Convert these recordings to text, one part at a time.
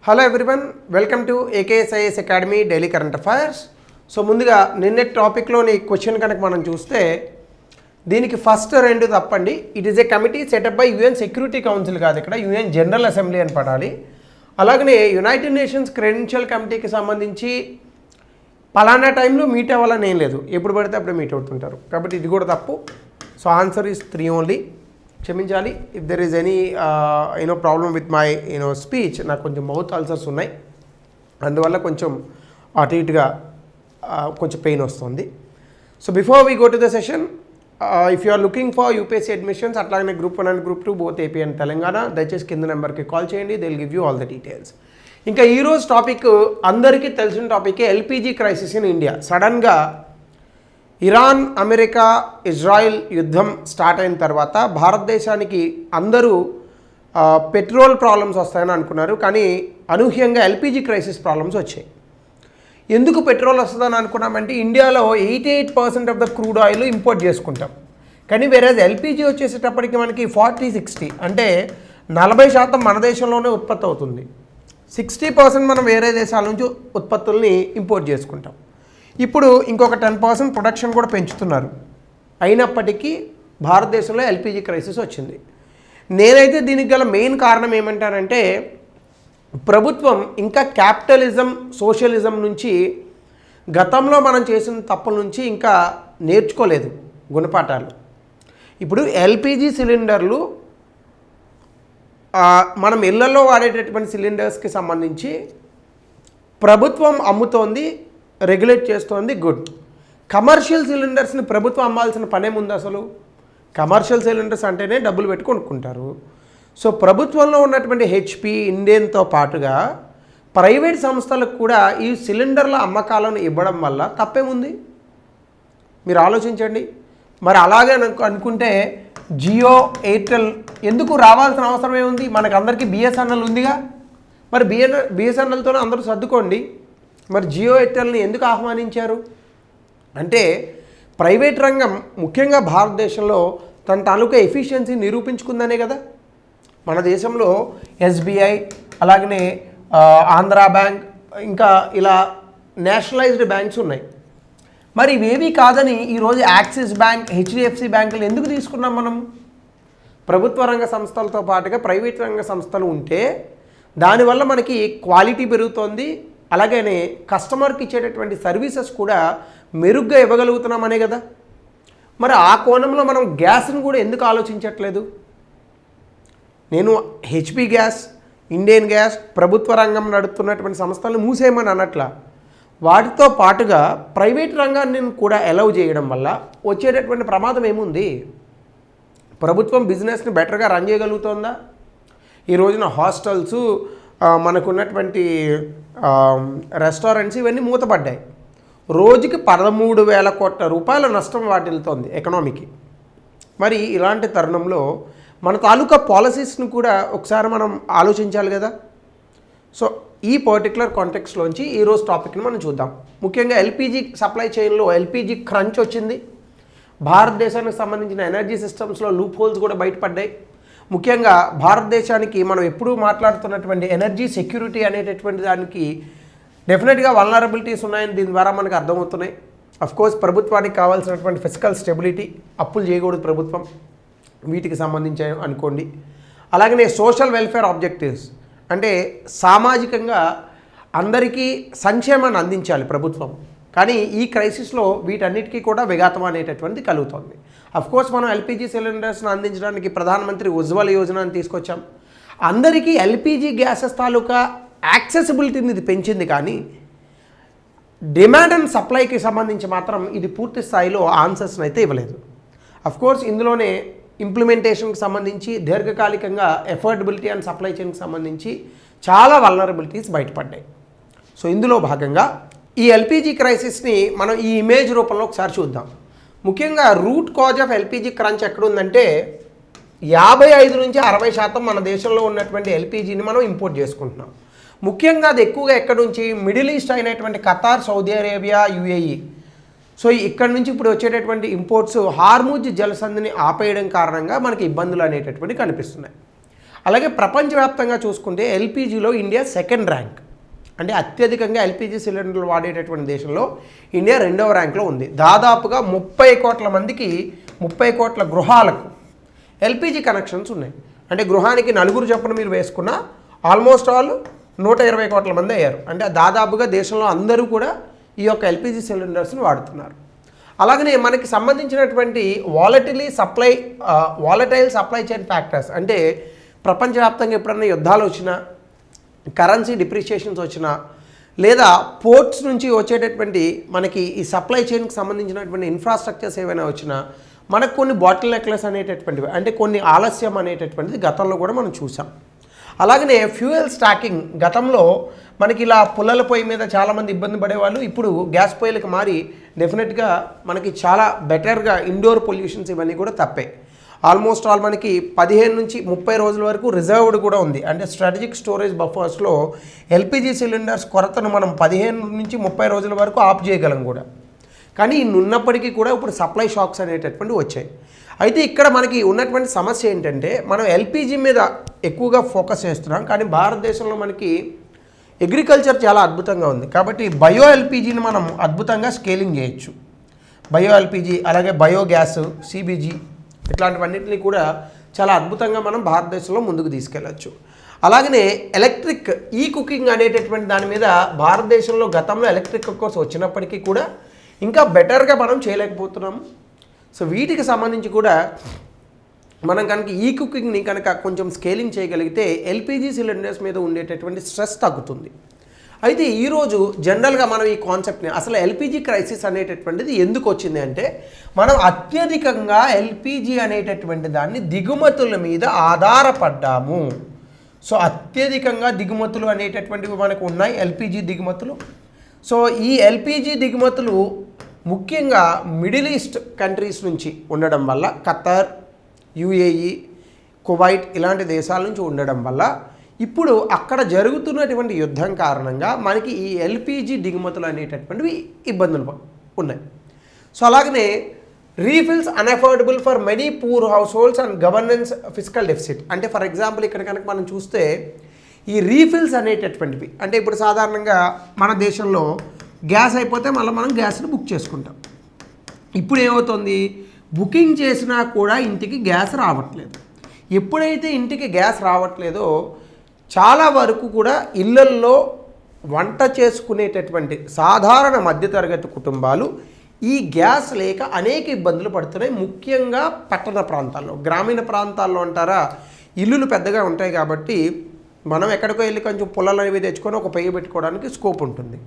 Hello everyone, welcome to ఏకేఎస్ఐఎస్ academy daily current affairs. So ముందుగా నిన్నటి టాపిక్లోని question కనుక మనం చూస్తే దీనికి ఫస్ట్ రెండు తప్పండి. It is a committee setup by UN security council కాదు, ఇక్కడ యుఎన్ జనరల్ అసెంబ్లీ అని పడాలి. అలాగనే యునైటెడ్ నేషన్స్ క్రెడెన్షియల్ కమిటీకి సంబంధించి పలానా టైంలో మీట్ అవ్వాలని ఏం లేదు, ఎప్పుడు పడితే అప్పుడు మీట్ అవుతుంటారు, కాబట్టి ఇది కూడా తప్పు. So answer is 3 only. క్షమించాలి if there is any problem with my speech. నాకు కొంచెం మౌత్ అల్సర్స్ ఉన్నాయి, అందువల్ల కొంచెం అటు ఇటుగా కొంచెం పెయిన్ వస్తుంది. So before we go to the session, if you are looking for UPSC admissions, అట్లాగే group 1 and group 2 both AP and Telangana, దయచేసి కింద నెంబర్కి కాల్ చేయండి, they will give you all the details. ఇంకా ఈరోజు టాపిక్ అందరికీ తెలిసిన టాపికే, ఎల్పిజి క్రైసిస్ ఇన్ ఇండియా. సడన్గా ఇరాన్, అమెరికా, ఇజ్రాయిల్ యుద్ధం స్టార్ట్ అయిన తర్వాత భారతదేశానికి అందరూ పెట్రోల్ ప్రాబ్లమ్స్ వస్తాయని అనుకున్నారు, కానీ అనూహ్యంగా ఎల్పిజి క్రైసిస్ ప్రాబ్లమ్స్ వచ్చాయి. ఎందుకు పెట్రోల్ వస్తుందని అనుకున్నామంటే, ఇండియాలో 88% of the crude oil import చేసుకుంటాం, కానీ వేరే ఎల్పిజి వచ్చేసేటప్పటికి మనకి 40-60 అంటే 40% మన దేశంలోనే ఉత్పత్తి అవుతుంది, 60% మనం వేరే దేశాల నుంచి ఉత్పత్తుల్ని ఇంపోర్ట్ చేసుకుంటాం. ఇప్పుడు ఇంకొక 10% ప్రొడక్షన్ కూడా పెంచుతున్నారు, అయినప్పటికీ భారతదేశంలో ఎల్పిజి క్రైసిస్ వచ్చింది. నేనైతే దీనికి గల మెయిన్ కారణం ఏమంటానంటే, ప్రభుత్వం ఇంకా క్యాపిటలిజం, సోషలిజం నుంచి, గతంలో మనం చేసిన తప్పుల నుంచి ఇంకా నేర్చుకోలేదు గుణపాఠాలు. ఇప్పుడు ఎల్పిజి సిలిండర్లు మనం ఇళ్లలో వాడేటటువంటి సిలిండర్స్కి సంబంధించి ప్రభుత్వం అమ్ముతోంది, రెగ్యులేట్ చేస్తోంది, గుడ్. కమర్షియల్ సిలిండర్స్ని ప్రభుత్వం అమ్మాల్సిన పనేముంది అసలు? కమర్షియల్ సిలిండర్స్ అంటేనే డబ్బులు పెట్టి కొనుక్కుంటారు. సో ప్రభుత్వంలో ఉన్నటువంటి హెచ్పి, ఇండేన్తో పాటుగా ప్రైవేట్ సంస్థలకు కూడా ఈ సిలిండర్ల అమ్మకాలను ఇవ్వడం వల్ల తప్పేముంది? మీరు ఆలోచించండి. మరి అలాగే అనుకుంటే జియో, ఎయిర్టెల్ ఎందుకు రావాల్సిన అవసరం ఏముంది? మనకు అందరికీ బిఎస్ఎన్ఎల్ ఉందిగా, మరి బిఎస్ఎన్ఎల్తోనే అందరూ సర్దుకోండి. మరి జియో, ఎయిర్టెల్ని ఎందుకు ఆహ్వానించారు అంటే, ప్రైవేట్ రంగం ముఖ్యంగా భారతదేశంలో తన తాలూకా ఎఫిషియన్సీ నిరూపించుకుందనే కదా. మన దేశంలో ఎస్బీఐ, అలాగనే ఆంధ్రా బ్యాంక్, ఇంకా ఇలా నేషనలైజ్డ్ బ్యాంక్స్ ఉన్నాయి. మరి ఇవేవి కాదని ఈరోజు యాక్సిస్ బ్యాంక్, హెచ్డిఎఫ్సి బ్యాంకులు ఎందుకు తీసుకున్నాం మనం? ప్రభుత్వ రంగ సంస్థలతో పాటుగా ప్రైవేట్ రంగ సంస్థలు ఉంటే దానివల్ల మనకి క్వాలిటీ పెరుగుతోంది, అలాగనే కస్టమర్కి ఇచ్చేటటువంటి సర్వీసెస్ కూడా మెరుగ్గా ఇవ్వగలుగుతున్నామనే కదా. మరి ఆ కోణంలో మనం గ్యాస్ని కూడా ఎందుకు ఆలోచించట్లేదు? నేను హెచ్పి గ్యాస్, ఇండియన్ గ్యాస్, ప్రభుత్వ రంగం నడుపుతున్నటువంటి సంస్థలను మూసేయమని అనట్లా, వాటితో పాటుగా ప్రైవేట్ రంగాన్ని కూడా అలౌ చేయడం వల్ల వచ్చేటటువంటి ప్రమాదం ఏముంది? ప్రభుత్వం బిజినెస్ని బెటర్గా రన్ చేయగలుగుతుందా? ఈ రోజున హాస్టల్స్, మనకున్నటువంటి రెస్టారెంట్స్ ఇవన్నీ మూతపడ్డాయి. రోజుకి 13,000 కోట్ల రూపాయల నష్టం వాటిల్తోంది ఎకనామీకి. మరి ఇలాంటి తరుణంలో మన తాలూకా పాలసీస్ను కూడా ఒకసారి మనం ఆలోచించాలి కదా. సో ఈ పర్టికులర్ కాంటెక్స్లోంచి ఈరోజు టాపిక్ని మనం చూద్దాం. ముఖ్యంగా ఎల్పిజి సప్లై చైన్లో ఎల్పిజి క్రంచ్ వచ్చింది, భారతదేశానికి సంబంధించిన ఎనర్జీ సిస్టమ్స్లో లూప్ హోల్స్ కూడా బయటపడ్డాయి. ముఖ్యంగా భారతదేశానికి మనం ఎప్పుడూ మాట్లాడుతున్నటువంటి ఎనర్జీ సెక్యూరిటీ అనేటటువంటి దానికి డెఫినెట్గా వల్నరబిలిటీస్ ఉన్నాయని దీని ద్వారా మనకు అర్థమవుతున్నాయి. అఫ్కోర్స్ ప్రభుత్వానికి కావాల్సినటువంటి ఫిజికల్ స్టెబిలిటీ, అప్పులు చేయకూడదు ప్రభుత్వం, వీటికి సంబంధించి అనుకోండి. అలాగనే సోషల్ వెల్ఫేర్ ఆబ్జెక్టివ్స్ అంటే సామాజికంగా అందరికీ సంక్షేమాన్ని అందించాలి ప్రభుత్వం, కానీ ఈ క్రైసిస్లో వీటన్నిటికీ కూడా విఘాతం అనేటటువంటిది కలుగుతుంది. అఫ్కోర్స్ మనం ఎల్పిజి సిలిండర్స్ను అందించడానికి ప్రధానమంత్రి ఉజ్వల యోజన అని తీసుకొచ్చాం. అందరికీ ఎల్పిజి గ్యాసెస్ తాలూకా యాక్సెసిబిలిటీని ఇది పెంచింది, కానీ డిమాండ్ అండ్ సప్లైకి సంబంధించి మాత్రం ఇది పూర్తి స్థాయిలో ఆన్సర్స్ని అయితే ఇవ్వలేదు. అఫ్కోర్స్ ఇందులోనే ఇంప్లిమెంటేషన్కి సంబంధించి దీర్ఘకాలికంగా ఎఫోర్డబిలిటీ అండ్ సప్లై చైన్కి సంబంధించి చాలా వల్నరబిలిటీస్ బయటపడ్డాయి. సో ఇందులో భాగంగా ఈ ఎల్పిజి క్రైసిస్ని మనం ఈ ఇమేజ్ రూపంలో ఒకసారి చూద్దాం. ముఖ్యంగా root cause of LPG crunch ఎక్కడుందంటే, 55-60% మన దేశంలో ఉన్నటువంటి ఎల్పిజిని మనం ఇంపోర్ట్ చేసుకుంటున్నాం. ముఖ్యంగా అది ఎక్కువగా ఎక్కడి నుంచి? మిడిల్ ఈస్ట్ అయినటువంటి Qatar, Saudi Arabia, UAE. So ఇక్కడ నుంచి ఇప్పుడు వచ్చేటటువంటి ఇంపోర్ట్స్ హార్ముజ్ జలసంధిని ఆపేయడం కారణంగా మనకి ఇబ్బందులు అనేటటువంటి కనిపిస్తున్నాయి. అలాగే ప్రపంచవ్యాప్తంగా చూసుకుంటే ఎల్పిజిలో ఇండియా సెకండ్ ర్యాంక్, అంటే అత్యధికంగా ఎల్పిజి సిలిండర్లు వాడేటటువంటి దేశంలో ఇండియా 2వ ర్యాంక్లో ఉంది. దాదాపుగా 30 కోట్ల మందికి 30 కోట్ల గృహాలకు ఎల్పిజి కనెక్షన్స్ ఉన్నాయి. అంటే గృహానికి 4 చొప్పున మీరు వేసుకున్న ఆల్మోస్ట్ ఆల్ 120 కోట్ల మంది అయ్యారు. అంటే దాదాపుగా దేశంలో అందరూ కూడా ఈ యొక్క ఎల్పిజి సిలిండర్స్ని వాడుతున్నారు. అలాగనే మనకి సంబంధించినటువంటి వాలటైల్ సప్లై చైన్ ఫ్యాక్టర్స్, అంటే ప్రపంచవ్యాప్తంగా ఎప్పుడన్నా యుద్ధాలు వచ్చినా, కరెన్సీ డిప్రిషియేషన్స్ వచ్చినా, లేదా పోర్ట్స్ నుంచి వచ్చేటటువంటి మనకి ఈ సప్లై చైన్కి సంబంధించినటువంటి ఇన్ఫ్రాస్ట్రక్చర్స్ ఏవైనా వచ్చినా మనకు కొన్ని బాటిల్ నెక్లెస్ అనేటటువంటివి, అంటే కొన్ని ఆలస్యం అనేటటువంటిది గతంలో కూడా మనం చూసాం. అలాగనే ఫ్యూయల్ స్టాకింగ్, గతంలో మనకి ఇలా పుల్లల పొయ్యి మీద చాలామంది ఇబ్బంది పడేవాళ్ళు, ఇప్పుడు గ్యాస్ పొయ్యిలకు మారి డెఫినెట్గా మనకి చాలా బెటర్గా ఇండోర్ పొల్యూషన్స్ ఇవన్నీ కూడా తప్పాయి. ఆల్మోస్ట్ ఆల్ మనకి 15 నుంచి 30 రోజుల వరకు రిజర్వ్డ్ కూడా ఉంది. అంటే స్ట్రాటజిక్ స్టోరేజ్ బఫర్స్లో ఎల్పిజి సిలిండర్స్ కొరతను మనం 15 నుంచి 30 రోజుల వరకు ఆఫ్ చేయగలం కూడా. కానీ ఉన్నప్పటికీ కూడా ఇప్పుడు సప్లై షాక్స్ అనేటటువంటివి వచ్చాయి. అయితే ఇక్కడ మనకి ఉన్నటువంటి సమస్య ఏంటంటే, మనం ఎల్పిజి మీద ఎక్కువగా ఫోకస్ చేస్తున్నాం, కానీ భారతదేశంలో మనకి అగ్రికల్చర్ చాలా అద్భుతంగా ఉంది. కాబట్టి బయో ఎల్పిజిని మనం అద్భుతంగా స్కేలింగ్ చేయొచ్చు. బయో ఎల్పిజి, అలాగే బయోగ్యాస్, సిబిజి, ఇట్లాంటివన్నింటినీ కూడా చాలా అద్భుతంగా మనం భారతదేశంలో ముందుకు తీసుకెళ్ళచ్చు. అలాగనే ఎలక్ట్రిక్ కుకింగ్ అనేటటువంటి దాని మీద భారతదేశంలో గతంలో ఎలక్ట్రిక్ కుక్కర్స్ వచ్చినప్పటికీ కూడా ఇంకా బెటర్గా మనం చేయలేకపోతున్నాము. సో వీటికి సంబంధించి కూడా మనం కనుక కుకింగ్ని కనుక కొంచెం స్కేలింగ్ చేయగలిగితే ఎల్పిజి సిలిండర్స్ మీద ఉండేటటువంటి స్ట్రెస్ తగ్గుతుంది. అయితే ఈరోజు జనరల్గా మనం ఈ కాన్సెప్ట్ని, అసలు ఎల్పిజి క్రైసిస్ అనేటటువంటిది ఎందుకు వచ్చింది అంటే, మనం అత్యధికంగా ఎల్పిజి అనేటటువంటి దాన్ని దిగుమతుల మీద ఆధారపడ్డాము. సో అత్యధికంగా దిగుమతులు అనేటటువంటివి మనకు ఉన్నాయి, ఎల్పిజి దిగుమతులు. సో ఈ ఎల్పిజి దిగుమతులు ముఖ్యంగా మిడిల్ ఈస్ట్ కంట్రీస్ నుంచి ఉండడం వల్ల, ఖతర్, యుఏఈ, కువైట్ ఇలాంటి దేశాల నుంచి ఉండడం వల్ల ఇప్పుడు అక్కడ జరుగుతున్నటువంటి యుద్ధం కారణంగా మనకి ఈ ఎల్పిజి దిగుమతులు అనేటటువంటివి ఇబ్బందులు ఉన్నాయి. సో అలాగనే refills అన్అఫోర్డబుల్ for many poor house holds and governance physical deficit. అంటే ఫర్ ఎగ్జాంపుల్ ఇక్కడ కనుక మనం చూస్తే ఈ రీఫిల్స్ అనేటటువంటివి, అంటే ఇప్పుడు సాధారణంగా మన దేశంలో గ్యాస్ అయిపోతే మళ్ళీ మనం గ్యాస్ని బుక్ చేసుకుంటాం. ఇప్పుడు ఏమవుతుంది, బుకింగ్ చేసినా కూడా ఇంటికి గ్యాస్ రావట్లేదు. ఎప్పుడైతే ఇంటికి గ్యాస్ రావట్లేదో చాలా వరకు కూడా ఇళ్లల్లో వంట చేసుకునేటటువంటి సాధారణ మధ్యతరగతి కుటుంబాలు ఈ గ్యాస్ లేక అనేక ఇబ్బందులు పడుతున్నాయి. ముఖ్యంగా పట్టణ ప్రాంతాల్లో, గ్రామీణ ప్రాంతాల్లో అంటారా, ఇల్లులు పెద్దగా ఉంటాయి కాబట్టి మనం ఎక్కడికో వెళ్ళి కొంచెం పొలాలు అవి తెచ్చుకొని ఒక పొయ్యి పెట్టుకోవడానికి స్కోప్ ఉంటుంది.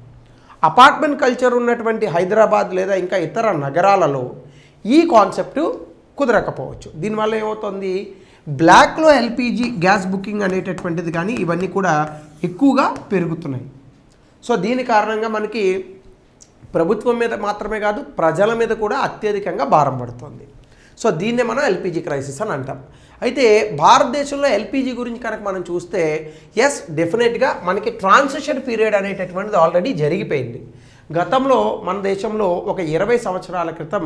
అపార్ట్మెంట్ కల్చర్ ఉన్నటువంటి హైదరాబాద్ లేదా ఇంకా ఇతర నగరాలలో ఈ కాన్సెప్టు కుదరకపోవచ్చు. దీనివల్ల ఏమవుతుంది, బ్లాక్లో ఎల్పిజి గ్యాస్ బుకింగ్ అనేటటువంటిది కానీ ఇవన్నీ కూడా ఎక్కువగా పెరుగుతున్నాయి. సో దీని కారణంగా మనకి ప్రభుత్వం మీద మాత్రమే కాదు, ప్రజల మీద కూడా అత్యధికంగా భారం పడుతుంది. సో దీన్నే మనం ఎల్పిజి క్రైసిస్ అని అంటాం. అయితే భారతదేశంలో ఎల్పిజి గురించి కనుక మనం చూస్తే, ఎస్ డెఫినెట్గా మనకి ట్రాన్సిషన్ పీరియడ్ అనేటటువంటిది ఆల్రెడీ జరిగిపోయింది. గతంలో మన దేశంలో ఒక 20 సంవత్సరాల క్రితం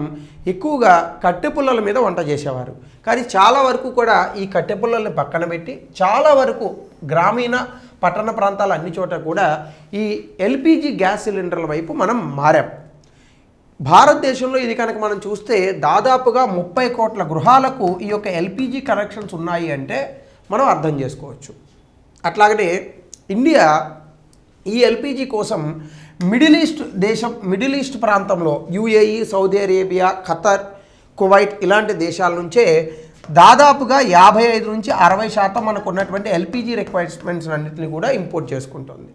ఎక్కువగా కట్టెపుల్లల మీద వంట చేసేవారు. కానీ చాలా వరకు కూడా ఈ కట్టెపుల్లల్ని పక్కన పెట్టి చాలా వరకు గ్రామీణ పట్టణ ప్రాంతాల అన్ని చోట కూడా ఈ ఎల్పిజి గ్యాస్ సిలిండర్ల వైపు మనం మారాం. భారతదేశంలో ఇది కనుక మనం చూస్తే దాదాపుగా 30 కోట్ల గృహాలకు ఈ యొక్క ఎల్పిజి కనెక్షన్స్ ఉన్నాయి అంటే మనం అర్థం చేసుకోవచ్చు. అట్లాగనే ఇండియా ఈ ఎల్పిజి కోసం మిడిల్ ఈస్ట్ ప్రాంతంలో UAE, Saudi Arabia, Qatar, Kuwait ఇలాంటి దేశాల నుంచే దాదాపుగా 55 నుంచి 60% మనకు ఉన్నటువంటి ఎల్పిజి రిక్వైర్మెంట్స్ అన్నింటినీ కూడా ఇంపోర్ట్ చేసుకుంటుంది.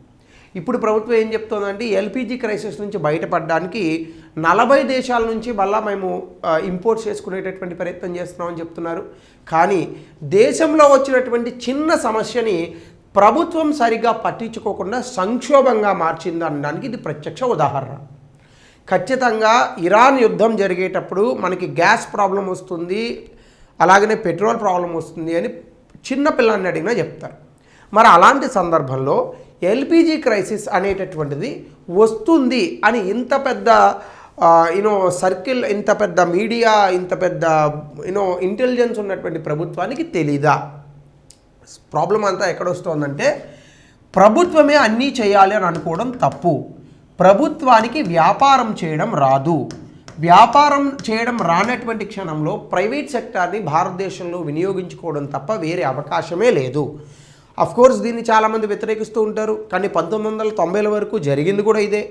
ఇప్పుడు ప్రభుత్వం ఏం చెప్తుందంటే ఎల్పిజి క్రైసిస్ నుంచి బయటపడడానికి 40 దేశాల నుంచి మళ్ళీ మేము ఇంపోర్ట్ చేసుకునేటటువంటి ప్రయత్నం చేస్తున్నామని చెప్తున్నారు. కానీ దేశంలో వచ్చినటువంటి చిన్న సమస్యని ప్రభుత్వం సరిగ్గా పట్టించుకోకుండా సంక్షోభంగా మార్చింది అనడానికి ఇది ప్రత్యక్ష ఉదాహరణ. ఖచ్చితంగా ఇరాన్ యుద్ధం జరిగేటప్పుడు మనకి గ్యాస్ ప్రాబ్లం వస్తుంది, అలాగనే పెట్రోల్ ప్రాబ్లం వస్తుంది అని చిన్న పిల్లల్ని అడిగినా చెప్తారు. మరి అలాంటి సందర్భంలో ఎల్పిజి క్రైసిస్ అనేటటువంటిది వస్తుంది అని ఇంత పెద్ద సర్కిల్, ఇంత పెద్ద మీడియా, ఇంత పెద్ద ఇంటెలిజెన్స్ ఉన్నటువంటి ప్రభుత్వానికి తెలీదా? ప్రాబ్లం అంతా ఎక్కడ వస్తుందంటే ప్రభుత్వమే అన్నీ చేయాలి అని అనుకోవడం తప్పు. ప్రభుత్వానికి వ్యాపారం చేయడం రాదు. వ్యాపారం చేయడం రానటువంటి క్షణంలో ప్రైవేట్ సెక్టార్ని భారతదేశంలో వినియోగించుకోవడం తప్ప వేరే అవకాశమే లేదు. కోర్స్ దీన్ని చాలామంది వ్యతిరేకిస్తూ ఉంటారు, కానీ 1990ల వరకు జరిగింది కూడా ఇదే.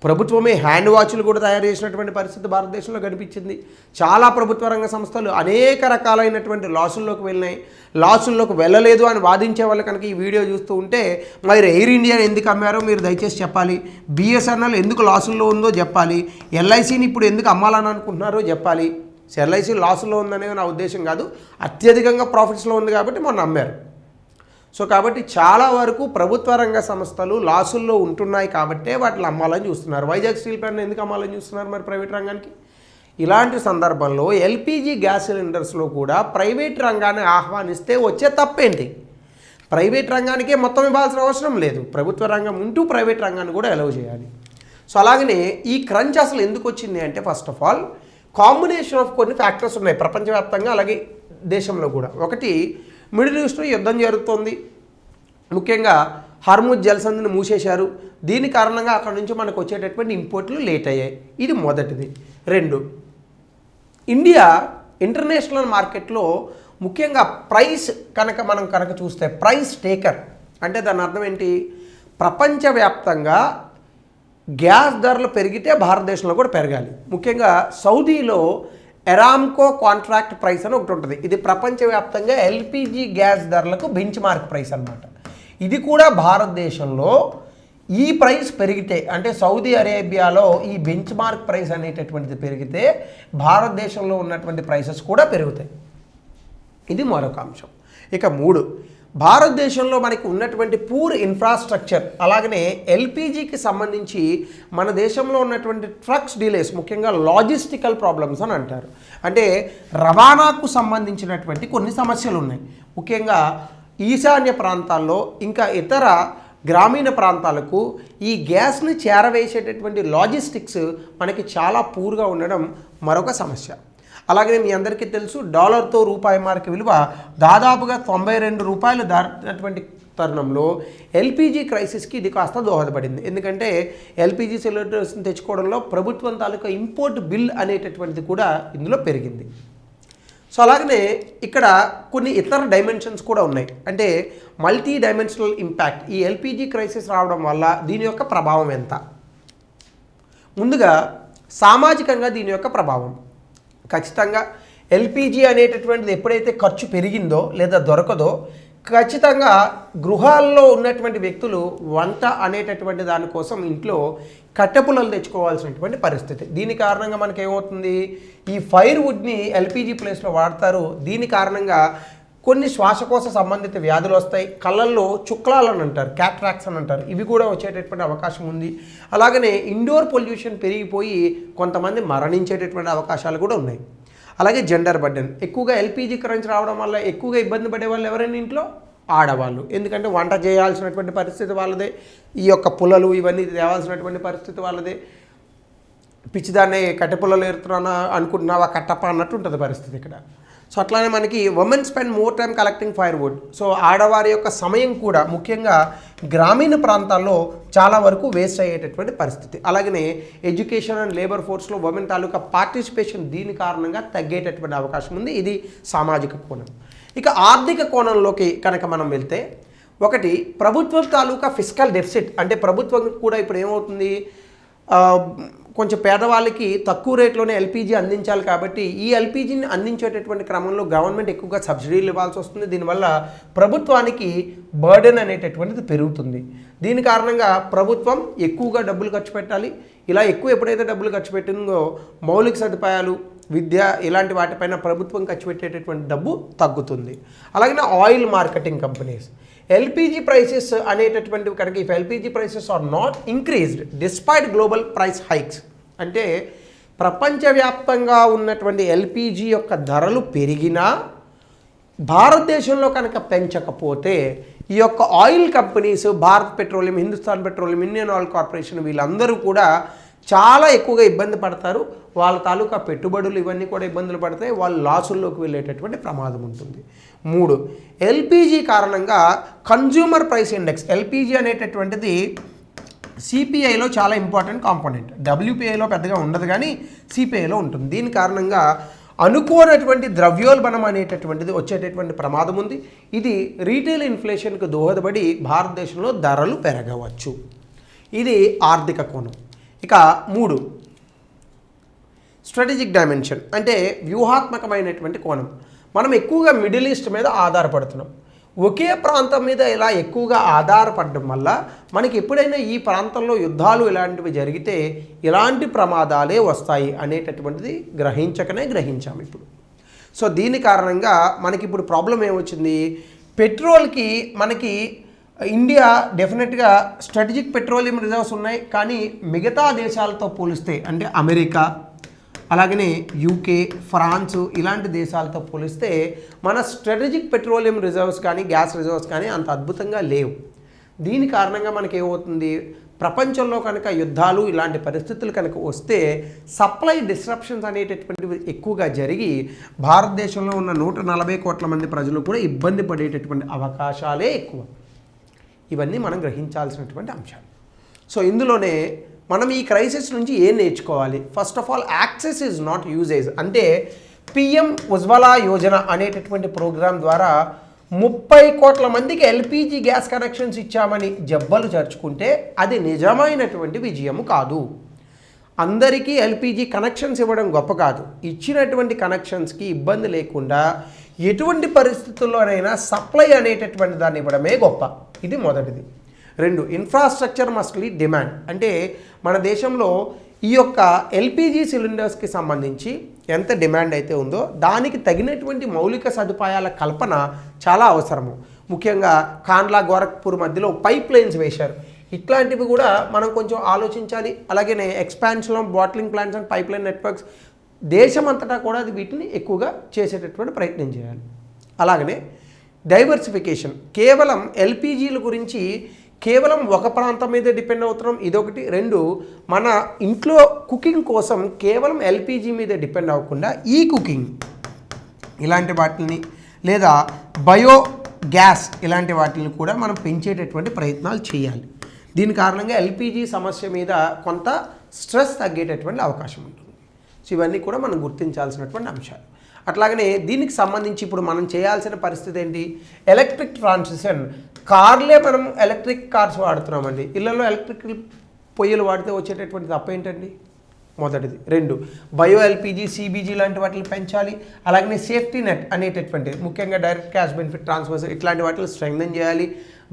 ప్రభుత్వమే హ్యాండ్ వాచ్లు కూడా తయారు చేసినటువంటి పరిస్థితి భారతదేశంలో కనిపించింది. చాలా ప్రభుత్వ రంగ సంస్థలు అనేక రకాలైనటువంటి లాసుల్లోకి వెళ్ళినాయి. లాసుల్లోకి వెళ్ళలేదు అని వాదించే వాళ్ళు కనుక ఈ వీడియో చూస్తూ ఉంటే మరి ఎయిర్ ఇండియాని ఎందుకు అమ్మారో మీరు దయచేసి చెప్పాలి, బిఎస్ఎన్ఎల్ ఎందుకు లాసుల్లో ఉందో చెప్పాలి, ఎల్ఐసిని ఇప్పుడు ఎందుకు అమ్మాలని అనుకుంటున్నారో చెప్పాలి. ఎల్ఐసి లాసుల్లో ఉందనేది నా ఉద్దేశం కాదు, అత్యధికంగా ప్రాఫిట్స్లో ఉంది కాబట్టి మొన్న అమ్మారు. సో కాబట్టి చాలా వరకు ప్రభుత్వ రంగ సంస్థలు లాసుల్లో ఉంటున్నాయి కాబట్టే వాటిని అమ్మాలని చూస్తున్నారు. వైజాగ్ స్టీల్ ప్లాంట్ ఎందుకు అమ్మాలని చూస్తున్నారు మరి ప్రైవేట్ రంగానికి? ఇలాంటి సందర్భంలో ఎల్పిజి గ్యాస్ సిలిండర్స్లో కూడా ప్రైవేట్ రంగాన్ని ఆహ్వానిస్తే వచ్చే తప్పేంటి? ప్రైవేట్ రంగానికే మొత్తం ఇవ్వాల్సిన అవసరం లేదు, ప్రభుత్వ రంగం ఉంటూ ప్రైవేట్ రంగాన్ని కూడా అలౌ చేయాలి. సో అలాగనే ఈ క్రంచ్ అసలు ఎందుకు వచ్చింది అంటే first of all combination of కొన్ని ఫ్యాక్టర్స్ ఉన్నాయి ప్రపంచవ్యాప్తంగా, అలాగే దేశంలో కూడా. ఒకటి, మిడిల్ ఈస్ట్లో యుద్ధం జరుగుతోంది, ముఖ్యంగా హార్ముజ్ జలసంధిని మూసేశారు. దీని కారణంగా అక్కడ నుంచి మనకు వచ్చేటటువంటి ఇంపోర్ట్లు లేట్ అయ్యాయి. ఇది మొదటిది. రెండు, ఇండియా ఇంటర్నేషనల్ మార్కెట్లో ముఖ్యంగా ప్రైస్ మనం చూస్తే ప్రైస్ టేకర్ అంటే దాని అర్థం ఏంటి? ప్రపంచవ్యాప్తంగా గ్యాస్ ధరలు పెరిగితే భారతదేశంలో కూడా పెరగాలి. ముఖ్యంగా సౌదీలో ఎరామ్కో కాంట్రాక్ట్ ప్రైస్ అని ఒకటి ఉంటుంది. ఇది ప్రపంచవ్యాప్తంగా ఎల్పిజి గ్యాస్ ధరలకు బెంచ్ మార్క్ ప్రైస్ అన్నమాట. ఇది కూడా భారతదేశంలో ఈ ప్రైస్ పెరిగితే అంటే సౌదీ అరేబియాలో ఈ బెంచ్ మార్క్ ప్రైస్ అనేటటువంటిది పెరిగితే భారతదేశంలో ఉన్నటువంటి ప్రైసెస్ కూడా పెరుగుతాయి. ఇది మరొక అంశం. ఇక మూడు, భారతదేశంలో మనకి ఉన్నటువంటి పూర్ ఇన్ఫ్రాస్ట్రక్చర్, అలాగనే ఎల్పిజికి సంబంధించి మన దేశంలో ఉన్నటువంటి ట్రక్స్ డిలేస్, ముఖ్యంగా లాజిస్టికల్ ప్రాబ్లమ్స్ అని అంటారు. అంటే రవాణాకు సంబంధించినటువంటి కొన్ని సమస్యలు ఉన్నాయి. ముఖ్యంగా ఈశాన్య ప్రాంతాల్లో ఇంకా ఇతర గ్రామీణ ప్రాంతాలకు ఈ గ్యాస్ని చేరవేసేటటువంటి లాజిస్టిక్స్ మనకి చాలా పూర్గా ఉండడం మరొక సమస్య. అలాగే మీ అందరికీ తెలుసు, డాలర్తో రూపాయి మార్క్ విలువ దాదాపుగా 92 రూపాయలు దాటినటువంటి తరుణంలో ఎల్పిజి క్రైసిస్కి ఇది కాస్త దోహదపడింది. ఎందుకంటే ఎల్పిజి సిలిండర్స్ని తెచ్చుకోవడంలో ప్రభుత్వం తాలూకా ఇంపోర్ట్ బిల్ అనేటటువంటిది కూడా ఇందులో పెరిగింది. సో అలాగనే ఇక్కడ కొన్ని ఇతర డైమెన్షన్స్ కూడా ఉన్నాయి. అంటే మల్టీ డైమెన్షనల్ ఇంపాక్ట్, ఈ ఎల్పిజి క్రైసిస్ రావడం వల్ల దీని యొక్క ప్రభావం ఎంత? ముందుగా సామాజికంగా దీని యొక్క ప్రభావం ఖచ్చితంగా ఎల్పిజి అనేటటువంటిది ఎప్పుడైతే ఖర్చు పెరిగిందో లేదా దొరకదో ఖచ్చితంగా గృహాల్లో ఉన్నటువంటి వ్యక్తులు వంట అనేటటువంటి దానికోసం ఇంట్లో కట్టెపుల్లలు తెచ్చుకోవాల్సినటువంటి పరిస్థితి. దీని కారణంగా మనకి ఏమవుతుంది, ఈ ఫైర్ వుడ్ని ఎల్పిజి ప్లేస్లో వాడతారు. దీని కారణంగా కొన్ని శ్వాసకోశ సంబంధిత వ్యాధులు వస్తాయి. కళ్ళల్లో చుక్లాలని అంటారు, క్యాట్రాక్ట్స్ అని అంటారు, ఇవి కూడా వచ్చేటటువంటి అవకాశం ఉంది. అలాగనే ఇండోర్ పొల్యూషన్ పెరిగిపోయి కొంతమంది మరణించేటటువంటి అవకాశాలు కూడా ఉన్నాయి. అలాగే జెండర్ బర్డెన్, ఎక్కువగా ఎల్పిజి క్రంచ్ రావడం వల్ల ఎక్కువగా ఇబ్బంది పడే వాళ్ళు ఎవరైనా ఇంట్లో ఆడవాళ్ళు. ఎందుకంటే వంట చేయాల్సినటువంటి పరిస్థితి వాళ్ళదే, ఈ యొక్క పుల్లలు ఇవన్నీ తేవాల్సినటువంటి పరిస్థితి వాళ్ళదే. పిచ్చిదాన్నే కట్టె పుల్లలు ఏరుతున్నానా అనుకుంటున్నావా కట్టప్ప అన్నట్టు ఉంటుంది పరిస్థితి ఇక్కడ. సో అట్లానే మనకి women spend more time collecting firewood. So ఆడవారి యొక్క సమయం కూడా ముఖ్యంగా గ్రామీణ ప్రాంతాల్లో చాలా వరకు వేస్ట్ అయ్యేటటువంటి పరిస్థితి. అలాగనే ఎడ్యుకేషన్ అండ్ లేబర్ ఫోర్స్లో ఉమెన్ తాలూకా పార్టిసిపేషన్ దీని కారణంగా తగ్గేటటువంటి అవకాశం ఉంది. ఇది సామాజిక కోణం. ఇక ఆర్థిక కోణంలోకి కనుక మనం వెళ్తే, ఒకటి ప్రభుత్వం తాలూకా ఫిస్కల్ డెఫిసిట్, అంటే ప్రభుత్వం కూడా ఇప్పుడు ఏమవుతుంది, కొంచెం పేదవాళ్ళకి తక్కువ రేట్లోనే ఎల్పిజి అందించాలి కాబట్టి ఈ ఎల్పిజిని అందించేటటువంటి క్రమంలో గవర్నమెంట్ ఎక్కువగా సబ్సిడీలు ఇవ్వాల్సి వస్తుంది. దీనివల్ల ప్రభుత్వానికి బర్డెన్ అనేటటువంటిది పెరుగుతుంది. దీని కారణంగా ప్రభుత్వం ఎక్కువగా డబ్బులు ఖర్చు పెట్టాలి. ఇలా ఎక్కువ ఎప్పుడైతే డబ్బులు ఖర్చు పెట్టిందో మౌలిక సదుపాయాలు, విద్య ఇలాంటి వాటిపైన ప్రభుత్వం ఖర్చు పెట్టేటటువంటి డబ్బు తగ్గుతుంది. అలాగే oil marketing companies, LPG prices అనేటటువంటివి కనుక if LPG prices are not increased despite global price hikes, అంటే ప్రపంచవ్యాప్తంగా ఉన్నటువంటి ఎల్పిజి యొక్క ధరలు పెరిగినా భారతదేశంలో కనుక పెంచకపోతే ఈ యొక్క oil companies, Bharat petroleum, Hindustan petroleum, Indian oil corporation వీళ్ళందరూ కూడా చాలా ఎక్కువగా ఇబ్బంది పడతారు. వాళ్ళ తాలూకా పెట్టుబడులు ఇవన్నీ కూడా ఇబ్బందులు పడతాయి. వాళ్ళు లాసుల్లోకి వెళ్ళేటటువంటి ప్రమాదం ఉంటుంది. 3 ఎల్పిజి కారణంగా కన్జ్యూమర్ ప్రైస్ ఇండెక్స్, ఎల్పిజి అనేటటువంటిది సిపిఐలో చాలా ఇంపార్టెంట్ కాంపోనెంట్. డబ్ల్యూపిఐలో పెద్దగా ఉండదు కానీ సిపిఐలో ఉంటుంది. దీని కారణంగా అనుకోనటువంటి ద్రవ్యోల్బణం అనేటటువంటిది వచ్చేటటువంటి ప్రమాదం ఉంది. ఇది రీటైల్ ఇన్ఫ్లేషన్కు దోహదపడి భారతదేశంలో ధరలు పెరగవచ్చు. ఇది ఆర్థిక కోణం. ఇక 3 స్ట్రాటజిక్ డైమెన్షన్ అంటే వ్యూహాత్మకమైనటువంటి కోణం. మనం ఎక్కువగా మిడిల్ ఈస్ట్ మీద ఆధారపడుతున్నాం. ఒకే ప్రాంతం మీద ఇలా ఎక్కువగా ఆధారపడడం వల్ల మనకి ఎప్పుడైనా ఈ ప్రాంతంలో యుద్ధాలు ఇలాంటివి జరిగితే ఇలాంటి ప్రమాదాలే వస్తాయి అనేటటువంటిది గ్రహించాము ఇప్పుడు. సో దీని కారణంగా మనకి ఇప్పుడు ప్రాబ్లం ఏమొచ్చింది, పెట్రోల్కి మనకి ఇండియా డెఫినెట్గా స్ట్రాటజిక్ పెట్రోలియం రిజర్వ్స్ ఉన్నాయి. కానీ మిగతా దేశాలతో పోలిస్తే అంటే అమెరికా, అలాగనే యూకే, ఫ్రాన్స్ ఇలాంటి దేశాలతో పోలిస్తే మన స్ట్రాటజిక్ పెట్రోలియం రిజర్వ్స్ కానీ గ్యాస్ రిజర్వ్స్ కానీ అంత అద్భుతంగా లేవు. దీని కారణంగా మనకి ఏమవుతుంది, ప్రపంచంలో కనుక యుద్ధాలు ఇలాంటి పరిస్థితులు కనుక వస్తే సప్లై డిస్రప్షన్స్ అనేటటువంటివి ఎక్కువగా జరిగి భారతదేశంలో ఉన్న 140 కోట్ల మంది ప్రజలు కూడా ఇబ్బంది పడేటటువంటి అవకాశాలే ఎక్కువ. ఇవన్నీ మనం గ్రహించాల్సినటువంటి అంశాలు. సో ఇందులోనే మనం ఈ క్రైసిస్ నుంచి ఏం నేర్చుకోవాలి? First of all access is not usage. అంటే పిఎం ఉజ్వల యోజన అనేటటువంటి ప్రోగ్రాం ద్వారా 30 కోట్ల మందికి ఎల్పిజి గ్యాస్ కనెక్షన్స్ ఇచ్చామని జబ్బలు చర్చుకుంటే అది నిజమైనటువంటి విజయము కాదు. అందరికీ ఎల్పిజి కనెక్షన్స్ ఇవ్వడం గొప్ప కాదు. ఇచ్చినటువంటి కనెక్షన్స్కి ఇబ్బంది లేకుండా ఎటువంటి పరిస్థితుల్లోనైనా సప్లై అనేటటువంటి దాన్ని ఇవ్వడమే గొప్ప. ఇది మొదటిది. 2 ఇన్ఫ్రాస్ట్రక్చర్ మస్ట్ లీడ్ డిమాండ్. అంటే మన దేశంలో ఈ యొక్క ఎల్పిజి సిలిండర్స్కి సంబంధించి ఎంత డిమాండ్ అయితే ఉందో దానికి తగినటువంటి మౌలిక సదుపాయాల కల్పన చాలా అవసరము. ముఖ్యంగా కాండ్లా గోరఖ్పూర్ మధ్యలో పైప్ లైన్స్ వేశారు. ఇట్లాంటివి కూడా మనం కొంచెం ఆలోచించాలి. అలాగే expansion of bottling plants and pipe line networks దేశమంతటా కూడా అది వీటిని ఎక్కువగా చేసేటటువంటి ప్రయత్నం చేయాలి. అలాగనే డైవర్సిఫికేషన్, కేవలం ఎల్పిజీల గురించి కేవలం ఒక ప్రాంతం మీద డిపెండ్ అవుతున్నాం, ఇదొకటి. 2 మన ఇంట్లో కుకింగ్ కోసం కేవలం ఎల్పిజి మీద డిపెండ్ అవ్వకుండా ఈ కుకింగ్ ఇలాంటి వాటిని లేదా బయో గ్యాస్ ఇలాంటి వాటిని కూడా మనం పెంచేటటువంటి ప్రయత్నాలు చేయాలి. దీని కారణంగా ఎల్పిజి సమస్య మీద కొంత స్ట్రెస్ తగ్గేటటువంటి అవకాశం ఉంటుంది. సో ఇవన్నీ కూడా మనం గుర్తించాల్సినటువంటి అంశాలు. అట్లాగనే దీనికి సంబంధించి ఇప్పుడు మనం చేయాల్సిన పరిస్థితి ఏంటి, ఎలక్ట్రిక్ ట్రాన్సిషన్. కార్లే మనం ఎలక్ట్రిక్ కార్స్ వాడుతున్నామండి. ఇళ్లలో ఎలక్ట్రిక్ పొయ్యిలు వాడితే వచ్చేటటువంటి తప్ప ఏంటండి? మొదటిది. 2 బయో ఎల్పిజి, సిబిజి లాంటి వాటిని పెంచాలి. అలాగనే సేఫ్టీ నెట్ అనేటటువంటి ముఖ్యంగా డైరెక్ట్ క్యాష్ బెనిఫిట్ ట్రాన్స్ఫర్స్ ఇట్లాంటి వాటిని స్ట్రెంగ్థెన్ చేయాలి.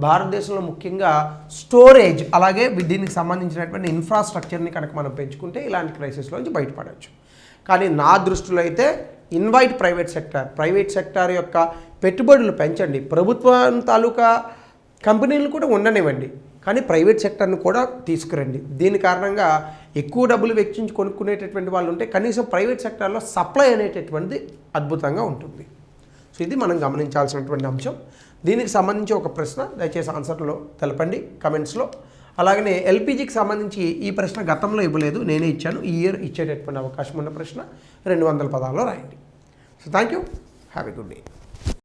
భారతదేశంలో ముఖ్యంగా స్టోరేజ్ అలాగే దీనికి సంబంధించినటువంటి ఇన్ఫ్రాస్ట్రక్చర్ని కనుక మనం పెంచుకుంటే ఇలాంటి క్రైసిస్లోంచి బయటపడవచ్చు. కానీ నా దృష్టిలో అయితే ఇన్వైట్ ప్రైవేట్ సెక్టార్ యొక్క పెట్టుబడులు పెంచండి. ప్రభుత్వం తాలూకా కంపెనీలు కూడా ఉండనివ్వండి, కానీ ప్రైవేట్ సెక్టర్ని కూడా తీసుకురండి. దీని కారణంగా ఎక్కువ డబ్బులు వెచ్చించి కొనుక్కునేటటువంటి వాళ్ళు ఉంటే కనీసం ప్రైవేట్ సెక్టార్లో సప్లై అనేటటువంటిది అద్భుతంగా ఉంటుంది. సో ఇది మనం గమనించాల్సినటువంటి అంశం. దీనికి సంబంధించి ఒక ప్రశ్న దయచేసి ఆన్సర్లో తెలపండి కమెంట్స్లో. అలాగనే ఎల్పిజికి సంబంధించి ఈ ప్రశ్న గతంలో ఇవ్వలేదు, నేనే ఇచ్చాను. ఈ ఇయర్ ఇచ్చేటటువంటి అవకాశం ఉన్న ప్రశ్న 200 పదాల్లో రాయండి. So thank you, have a good day.